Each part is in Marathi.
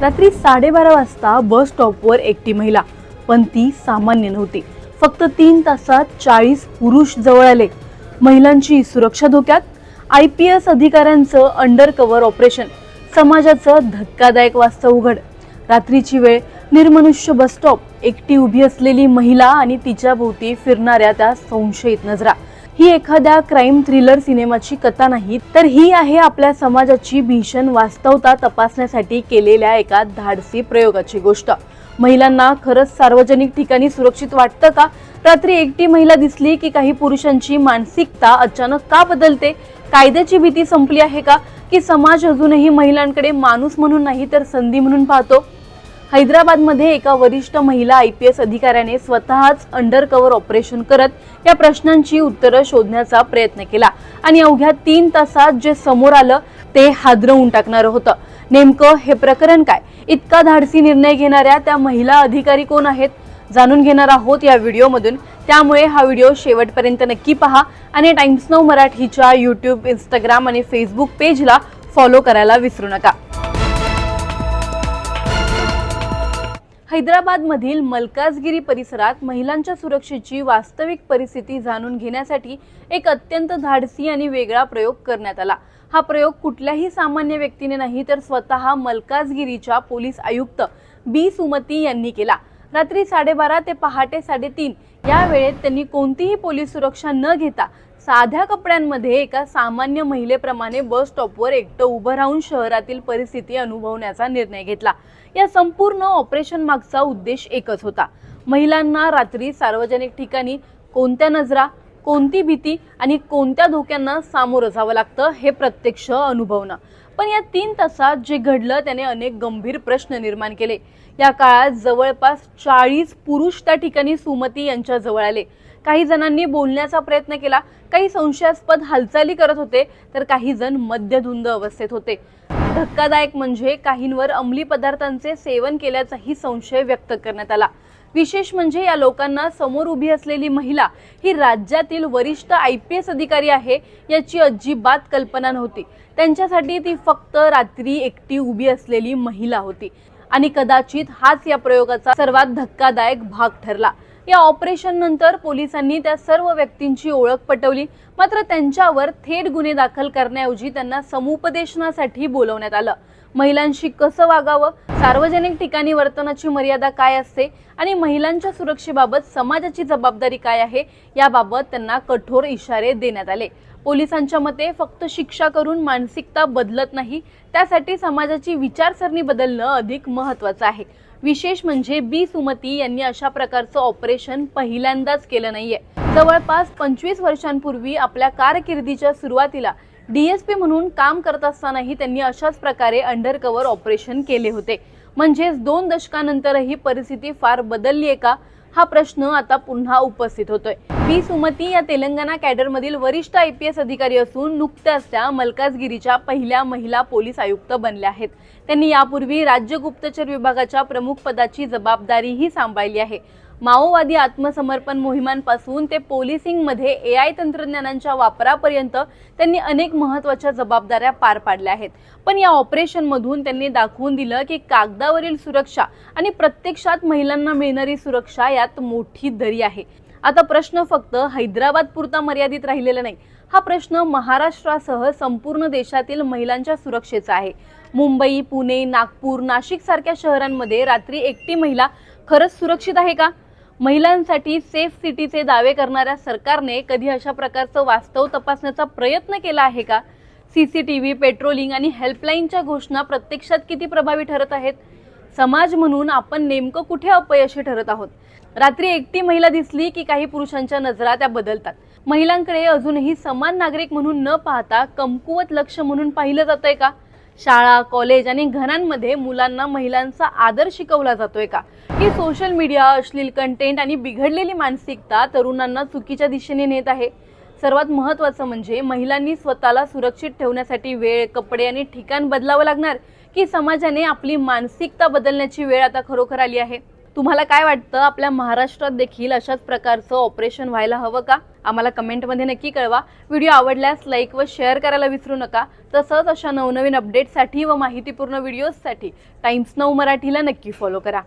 रात्री 12:30 वाजता बस स्टॉपवर एकटी महिला, पण ती सामान्य नव्हती. फक्त 3 तासात 40 पुरुष जवळ आले. महिलांची सुरक्षा धोक्यात, IPS अधिकाऱ्यांचं अंडर कव्हर ऑपरेशन, समाजाचं धक्कादायक वास्तव उघड. रात्रीची वेळ, निर्मनुष्य बस स्टॉप, एकटी उभी असलेली महिला आणि तिच्या भोवती फिरणाऱ्या त्या संशयित नजरा. ही एखाद्या क्राईम थ्रिलर सिनेमाची कथा नाही, तर ही आहे आपल्या समाजाची भीषण वास्तवता तपासण्यासाठी केलेल्या एका धाडसी प्रयोगाची गोष्ट. महिलांना खरंच सार्वजनिक ठिकाणी सुरक्षित वाटतं का? रात्री एकटी महिला दिसली की काही पुरुषांची मानसिकता अचानक का बदलते? कायद्याची भीती संपली आहे का? की समाज अजूनही महिलांकडे माणूस म्हणून नाही तर संधी म्हणून पाहतो? हैदराबादमध्ये एका वरिष्ठ महिला IPS अधिकाऱ्याने स्वतःच अंडर कव्हर ऑपरेशन करत या प्रश्नांची उत्तरं शोधण्याचा प्रयत्न केला आणि अवघ्या 3 तासात जे समोर आलं ते हादरवून टाकणारं होतं. नेमकं हे प्रकरण काय? इतका धाडसी निर्णय घेणाऱ्या त्या महिला अधिकारी कोण आहेत? जाणून घेणार आहोत या व्हिडिओमधून. त्यामुळे हा व्हिडिओ शेवटपर्यंत नक्की पहा आणि टाइम्स नाऊ मराठीच्या YouTube, Instagram आणि Facebook पेजला फॉलो करायला विसरू नका. हैदराबादमधील मलकाजगिरी परिसरात महिलांच्या सुरक्षेची वास्तविक परिस्थिती जाणून घेण्यासाठी एक अत्यंत धाडसी आणि वेगळा प्रयोग करण्यात आला. हा प्रयोग कुठल्याही सामान्य व्यक्तीने नाही तर स्वतः मलकाजगिरीच्या पोलीस आयुक्त B. सुमती यांनी केला. रात्री 12:30 ते पहाटे 3:30 या वेळेत त्यांनी कोणतीही पोलीस सुरक्षा न घेता साध्या कपड्यांमध्ये एका सामान्य महिलेप्रमाणे बस स्टॉपवर एकटं उभं राहून शहरातील परिस्थिती अनुभवण्याचा निर्णय घेतला. या संपूर्ण ऑपरेशन मागचा उद्देश एकच होता: महिलांना रात्री सार्वजनिक ठिकाणी कोणत्या नजरा, कोणती भीती आणि कोणत्या धोक्यांना सामोरं जावं लागतं हे प्रत्यक्ष अनुभवणं. पण या 3 तासात जे घडलं त्याने अनेक गंभीर प्रश्न निर्माण केले. या काळात जवळपास 40 पुरुष त्या ठिकाणी सुमती यांच्या जवळ आले. काही जणांनी बोलण्याचा प्रयत्न केला, काही संशयास्पद हालचाली करत होते, तर काही जण मद्यधुंद अवस्थेत होते. धक्कादायक म्हणजे काहींवर अंमली पदार्थांचे सेवन केल्याचाही संशय व्यक्त करण्यात आला. विशेष म्हणजे या लोकांना समोर उभी असलेली महिला ही राज्यातील वरिष्ठ IPS अधिकारी आहे याची अजिबात कल्पना नव्हती. त्यांच्यासाठी ती फक्त रात्री एकटी उभी असलेली महिला होती आणि कदाचित हाच या प्रयोगाचा सर्वात धक्कादायक भाग ठरला. या ऑपरेशन नंतर पोलिसांनी त्या सर्व व्यक्तींची ओळख पटवली, मात्र त्यांच्यावर थेट गुन्हे दाखल करण्याऐवजी त्यांना समुपदेशनासाठी बोलवण्यात आलं. महिलांशी कसं वागावं, सार्वजनिक ठिकाणी वर्तनाची मर्यादा काय असते आणि महिलांच्या सुरक्षेबाबत समाजाची जबाबदारी काय आहे याबाबत त्यांना कठोर इशारे देण्यात आले. पोलिसांच्या मते फक्त शिक्षा करून मानसिकता बदलत नाही, त्यासाठी समाजाची विचारसरणी बदलणं अधिक महत्त्वाचं आहे. विशेष म्हणजे B. सुमती यांनी अशा प्रकारचं ऑपरेशन पहिल्यांदाच केलं नाहीये. जवळपास 25 वर्षांपूर्वी आपल्या कारकिर्दीच्या सुरुवातीला DSP म्हणून काम करत असतानाही त्यांनी अशाच प्रकारे अंडर कव्हर ऑपरेशन केले होते. म्हणजेच 2 दशकानंतरही परिस्थिती फार बदललीये का हा प्रश्न आता पुन्हा उपस्थित होतोय. B. सुमती या तेलंगणा कॅडरमधील वरिष्ठ IPS अधिकारी असून नुकत्याच त्या मलकाजगिरीच्या पहिल्या महिला पोलीस आयुक्त बनल्या आहेत. त्यांनी यापूर्वी राज्य गुप्तचर विभागाच्या प्रमुख पदाची जबाबदारीही सांभाळली आहे. माओवादी आत्मसमर्पण मोहिमांपासून ते पोलिसिंगमध्ये AI तंत्रज्ञानाच्या वापरापर्यंत त्यांनी अनेक महत्त्वाच्या जबाबदाऱ्या पार पाडल्या आहेत. पण या ऑपरेशनमधून त्यांनी दाखवून दिलं की कागदावरील सुरक्षा आणि प्रत्यक्षात महिलांना मिळणारी सुरक्षा यात मोठी दरी आहे. आता प्रश्न फक्त हैदराबाद पुरता मर्यादित राहिलेला नाही. हा प्रश्न महाराष्ट्रासह संपूर्ण देशातील महिलांच्या सुरक्षेचा आहे. मुंबई, पुणे, नागपूर, नाशिक सारख्या शहरांमध्ये रात्री एकटी महिला खरंच सुरक्षित आहे का? महिलांसाठी सेफ सिटीचे दावे करणाऱ्या सरकारने कधी अशा प्रकारचं वास्तव तपासण्याचा प्रयत्न केला आहे का? CCTV, पेट्रोलिंग आणि हेल्पलाईनच्या घोषणा प्रत्यक्षात किती प्रभावी ठरत आहेत? समाज म्हणून आपण नेमकं कुठे अपयशी ठरत आहोत? रात्री एकटी महिला दिसली की काही पुरुषांच्या नजरा त्या बदलतात. महिलांकडे अजूनही समान नागरिक म्हणून न पाहता कमकुवत लक्ष म्हणून पाहिलं जातंय का? शाळा, कॉलेज आणि घरांमध्ये मुलांना महिलांचा आदर शिकवला जातोय का? की सोशल मीडिया, अश्लील कंटेंट आणि बिघडलेली मानसिकता तरुणांना चुकीच्या दिशेने नेत आहे? सर्वात महत्त्वाचं म्हणजे महिलांनी स्वतःला सुरक्षित ठेवण्यासाठी वेळ, कपडे आणि ठिकाण बदलावं लागणार की समाजाने आपली मानसिकता बदलण्याची वेळ आता खरोखर आली आहे? तुम्हाला काय वाटतं, आपल्या महाराष्ट्रात देखील अशाच प्रकारचं ऑपरेशन व्हायला हवं का? आम्हाला कमेंटमध्ये नक्की कळवा. व्हिडिओ आवडल्यास लाईक व शेअर करायला विसरू नका. तसंच अशा नवनवीन अपडेट्ससाठी व माहितीपूर्ण व्हिडिओजसाठी टाइम्स नाऊ मराठीला नक्की फॉलो करा.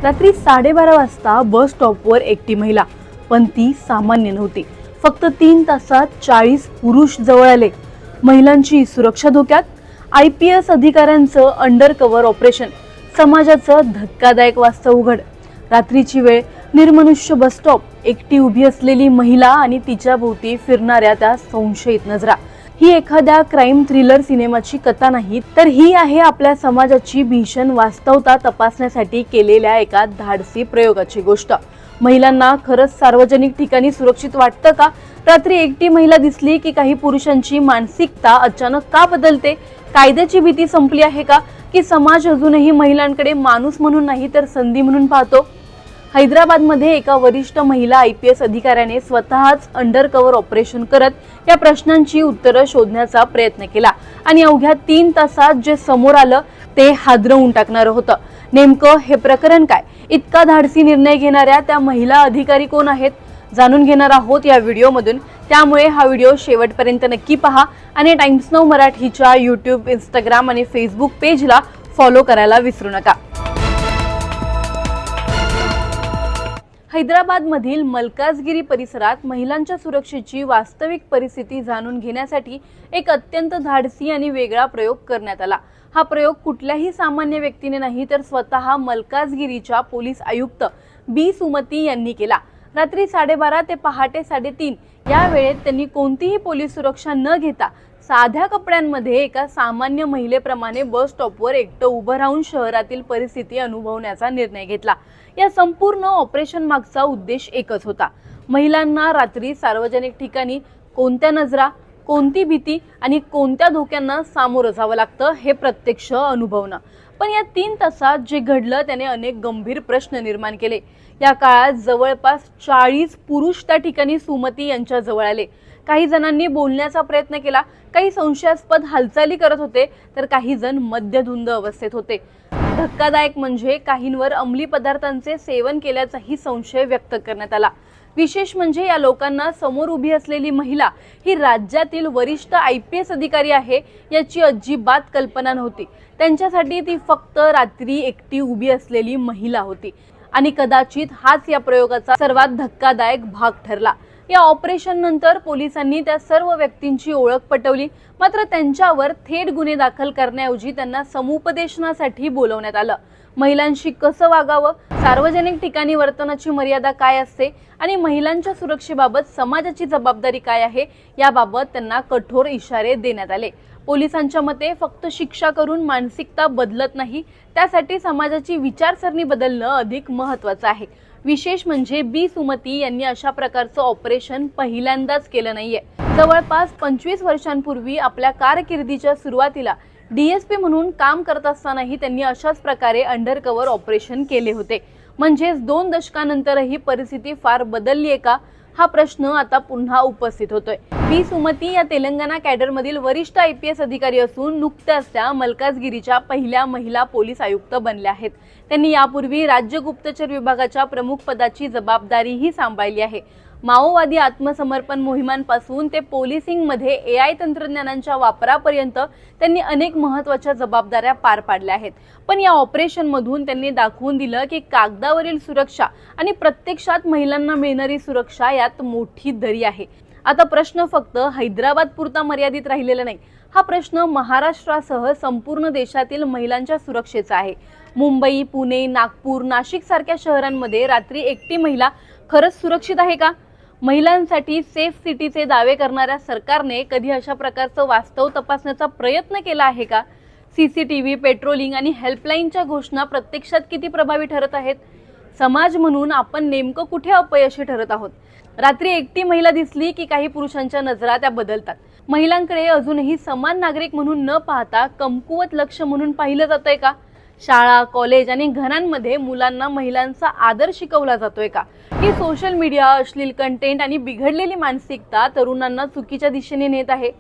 रात्री 12:30 वाजता बस स्टॉपवर एकटी महिला, पण ती सामान्य नव्हती. फक्त 3 तासात 40 पुरुष जवळ आले. महिलांची सुरक्षा धोक्यात, IPS अधिकाऱ्यांचं अंडर कव्हर ऑपरेशन, समाजाचं धक्कादायक वास्तव उघड. रात्रीची वेळ, निर्मनुष्य बस स्टॉप, एकटी उभी असलेली महिला आणि तिच्या भोवती फिरणाऱ्या त्या संशयित नजरा. ही एखाद्या क्राईम थ्रिलर सिनेमाची कथा नाही, तर ही आहे आपल्या समाजाची भीषण वास्तवता तपासण्यासाठी केलेल्या एका धाडसी प्रयोगाची गोष्ट. महिलांना खरंच सार्वजनिक ठिकाणी सुरक्षित वाटतं का? रात्री एकटी महिला दिसली की काही पुरुषांची मानसिकता अचानक का बदलते? कायद्याची भीती संपली आहे का? की समाज अजूनही महिलांकडे माणूस म्हणून नाही तर संधी म्हणून पाहतो? हैदराबादमध्ये एका वरिष्ठ महिला IPS अधिकाऱ्याने स्वतःच अंडर कव्हर ऑपरेशन करत या प्रश्नांची उत्तरं शोधण्याचा प्रयत्न केला आणि अवघ्या 3 तासात जे समोर आलं ते हादरवून टाकणारं होतं. नेमकं हे प्रकरण काय? इतका धाडसी निर्णय घेणाऱ्या त्या महिला अधिकारी कोण आहेत? जाणून घेणार आहोत या व्हिडिओमधून. त्यामुळे हा व्हिडिओ शेवटपर्यंत नक्की पहा आणि टाइम्स नाऊ मराठीच्या YouTube, Instagram आणि Facebook पेजला फॉलो करायला विसरू नका. हैदराबादमधील मलकाजगिरी परिसरात महिलांच्या सुरक्षेची वास्तविक परिस्थिती जाणून घेण्यासाठी एक अत्यंत धाडसी आणि वेगळा प्रयोग करण्यात आला. हा प्रयोग कुठल्याही सामान्य व्यक्तीने नाही तर स्वतः मलकाजगिरीच्या पोलीस आयुक्त B. सुमती यांनी केला. रात्री 12:30 ते पहाटे 3:30 या वेळेत त्यांनी कोणतीही पोलीस सुरक्षा न घेता साध्या कपड्यांमध्ये एका सामान्य महिलेप्रमाणे बस स्टॉपवर एकटं उभं राहून शहरातील परिस्थिती अनुभवण्याचा निर्णय घेतला. या संपूर्ण ऑपरेशन मागचा उद्देश एकच होता: महिलांना रात्री सार्वजनिक ठिकाणी कोणत्या नजरा, कोणती भीती आणि कोणत्या धोक्यांना सामोरं जावं लागतं हे प्रत्यक्ष अनुभवणं. पण या 3 तासात जे घडलं त्याने अनेक गंभीर प्रश्न निर्माण केले. या काळात जवळपास 40 पुरुष त्या ठिकाणी सुमती यांच्या जवळ आले. काही जणांनी बोलण्याचा प्रयत्न केला, काही संशयास्पद हालचाली करत होते, तर काही जण मद्यधुंद अवस्थेत होते. धक्कादायक म्हणजे काहींवर अंमली पदार्थांचे सेवन केल्याचाही संशय व्यक्त करण्यात आला. विशेष म्हणजे या लोकांना समोर उभी असलेली महिला ही राज्यातील वरिष्ठ IPS अधिकारी आहे याची अजिबात कल्पना नव्हती. त्यांच्यासाठी ती फक्त रात्री एकटी उभी असलेली महिला होती आणि कदाचित हाच या प्रयोगाचा सर्वात धक्कादायक भाग ठरला. या ऑपरेशन नंतर पोलिसांनी त्या सर्व व्यक्तींची ओळख पटवली, मात्र त्यांच्यावर थेट गुन्हे दाखल करण्याऐवजी त्यांना समुपदेशनासाठी बोलवण्यात आलं. महिलांशी कसं वागावं, सार्वजनिक ठिकाणी वर्तनाची मर्यादा काय असते आणि महिलांच्या सुरक्षेबाबत समाजाची जबाबदारी काय आहे याबाबत त्यांना कठोर इशारे देण्यात आले. पोलिसांच्या मते फक्त शिक्षा करून मानसिकता बदलत नाही, त्यासाठी समाजाची विचारसरणी बदलणं अधिक महत्त्वाचं आहे. विशेष म्हणजे B. सुमती यांनी अशा प्रकारचं ऑपरेशन पहिल्यांदाच केलं नाहीये. जवळपास 25 वर्षांपूर्वी आपल्या कारकिर्दीच्या सुरुवातीला DSP म्हणून काम करत असतानाही त्यांनी अशाच प्रकारे अंडरकव्हर ऑपरेशन केले होते. म्हणजेच 2 दशकांनंतरही परिस्थिती फार बदललीये का हा प्रश्न आता पुन्हा उपस्थित होतोय. B. सुमती या तेलंगणा कॅडरमधील वरिष्ठ IPS अधिकारी असून नुकत्याच त्या मलकाजगिरीच्या पहिल्या महिला पोलीस आयुक्त बनल्या आहेत. त्यांनी यापूर्वी राज्य गुप्तचर विभागाच्या प्रमुख पदाची जबाबदारीही सांभाळली आहे. माओवादी आत्मसमर्पण मोहिमांपासून ते पोलिसिंगमध्ये AI तंत्रज्ञानाच्या वापरापर्यंत त्यांनी अनेक महत्त्वाच्या जबाबदाऱ्या पार पाडल्या आहेत. पण या ऑपरेशनमधून त्यांनी दाखवून दिलं की कागदावरील सुरक्षा आणि प्रत्यक्षात महिलांना मिळणारी सुरक्षा यात मोठी दरी आहे. आता प्रश्न फक्त हैदराबाद पुरता मर्यादित राहिलेला नाही. हा प्रश्न महाराष्ट्रासह संपूर्ण देशातील महिलांच्या सुरक्षेचा आहे. मुंबई, पुणे, नागपूर, नाशिक सारख्या शहरांमध्ये रात्री एकटी महिला खरंच सुरक्षित आहे का? महिलांसाठी सेफ सिटीचे दावे करणाऱ्या सरकारने कधी अशा प्रकारचं वास्तव तपासण्याचा प्रयत्न केला आहे का? CCTV, पेट्रोलिंग आणि हेल्पलाईनच्या घोषणा प्रत्यक्षात किती प्रभावी ठरत आहेत? समाज म्हणून आपण नेमकं कुठे अपयशी ठरत आहोत? रात्री एकटी महिला दिसली की काही पुरुषांच्या नजरा त्या बदलतात. महिलांकडे अजूनही समान नागरिक म्हणून न पाहता कमकुवत लक्ष म्हणून पाहिलं जातंय का? शाळा, कॉलेज आणि घरांमध्ये मुलांना महिलांचा आदर शिकवला जातोय का? की सोशल मीडिया, अश्लील कंटेंट आणि बिघडलेली मानसिकता तरुणांना चुकीच्या दिशेने नेत आहे?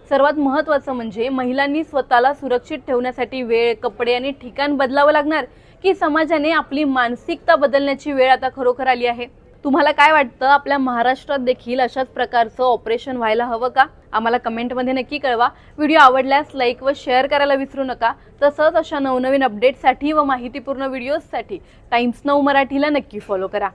सर्वात महत्त्वाचं म्हणजे महिलांनी स्वतःला सुरक्षित ठेवण्यासाठी वेळ, कपडे आणि ठिकाण बदलावं लागणार, की समाजाने आपली मानसिकता बदलण्याची वेळ आता खरोखर आली आहे? तुम्हाला काय वाटतं, आपल्या महाराष्ट्रात देखील अशाच प्रकारचं ऑपरेशन व्हायला हवं का? आम्हाला कमेंटमध्ये नक्की कळवा. व्हिडिओ आवडल्यास लाईक व शेअर करायला विसरू नका. तसंच अशा नवनवीन अपडेट्ससाठी व माहितीपूर्ण व्हिडिओजसाठी टाइम्स नाऊ मराठीला नक्की फॉलो करा.